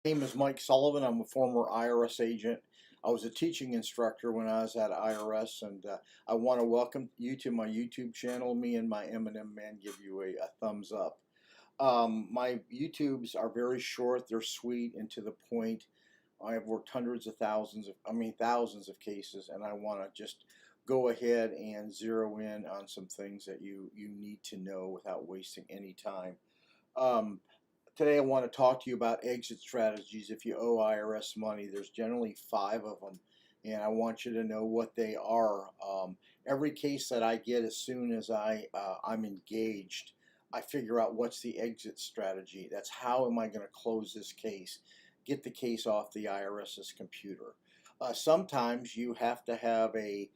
Name is Mike Sullivan. I'm a former IRS agent. I was a teaching instructor when I was at IRS, and I want to welcome you to my YouTube channel. Me and my M&M man give you a thumbs up. My YouTubes are very short. They're sweet and to the point. I have worked thousands of cases, and I want to just go ahead and zero in on some things that you need to know without wasting any time. Um, Today I want to talk to you about exit strategies if you owe IRS money. There's generally 5 of them, and I want you to know what they are. Every case that I get, as soon as I'm engaged, I figure out what's the exit strategy. That's how am I going to close this case, get the case off the IRS's computer. Sometimes you have to have a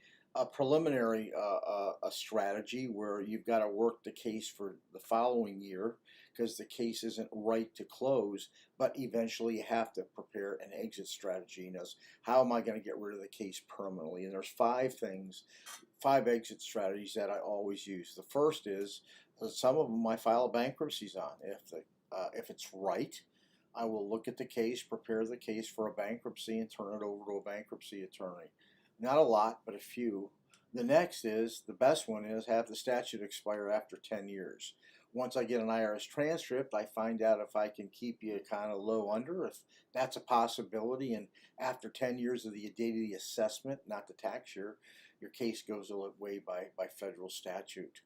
preliminary a strategy where you've got to work the case for the following year because the case isn't right to close, but eventually you have to prepare an exit strategy. And as how am I going to get rid of the case permanently? And there's 5 exit strategies that I always use. The first is some of them I file bankruptcies on. If it's right, I will look at the case, prepare the case for a bankruptcy, and turn it over to a bankruptcy attorney. Not a lot, but a few. The next is, the best one is, have the statute expire after 10 years. Once I get an IRS transcript, I find out if I can keep you kind of low under, if that's a possibility, and after 10 years of the date of the assessment, not the tax year, your case goes away by federal statute.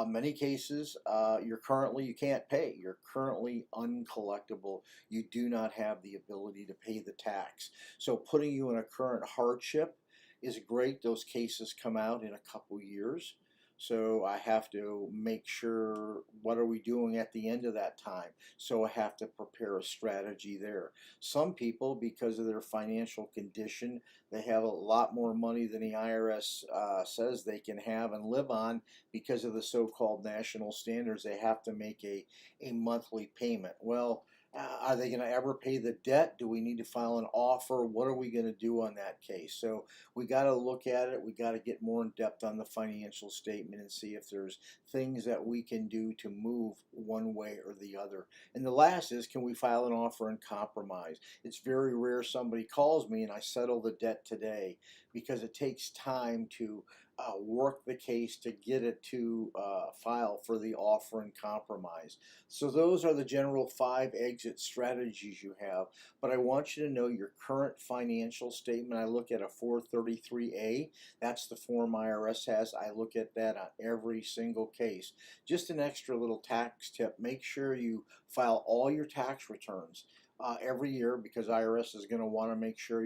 Many cases, you can't pay. You're currently uncollectible. You do not have the ability to pay the tax. So putting you in a current hardship is great. Those cases come out in a couple years. So I have to make sure, what are we doing at the end of that time? So I have to prepare a strategy there. Some people, because of their financial condition, they have a lot more money than the IRS says they can have and live on because of the so-called national standards. They have to make a monthly payment. Well, are they going to ever pay the debt? Do we need to file an offer? What are we going to do on that case? So we got to look at it. We got to get more in depth on the financial statement and see if there's things that we can do to move one way or the other. And the last is, can we file an offer and compromise? It's very rare somebody calls me and I settle the debt today, because it takes time to work the case to get it to file for the offer and compromise. So those are the general 5 exit strategies you have. But I want you to know your current financial statement. I look at a 433A. That's the form IRS has. I look at that on every single case. Just an extra little tax tip. Make sure you file all your tax returns every year, because IRS is going to want to make sure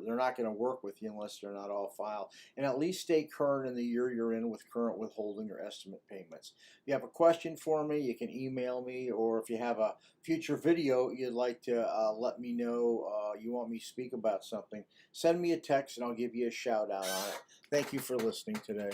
they're not going to work with you unless they're not all filed. And at least stay current in the year you're in with current withholding or estimate payments. If you have a question for me, you can email me, or if you have a future video you'd like to let me know you want me to speak about something, send me a text and I'll give you a shout out on it. Thank you for listening today.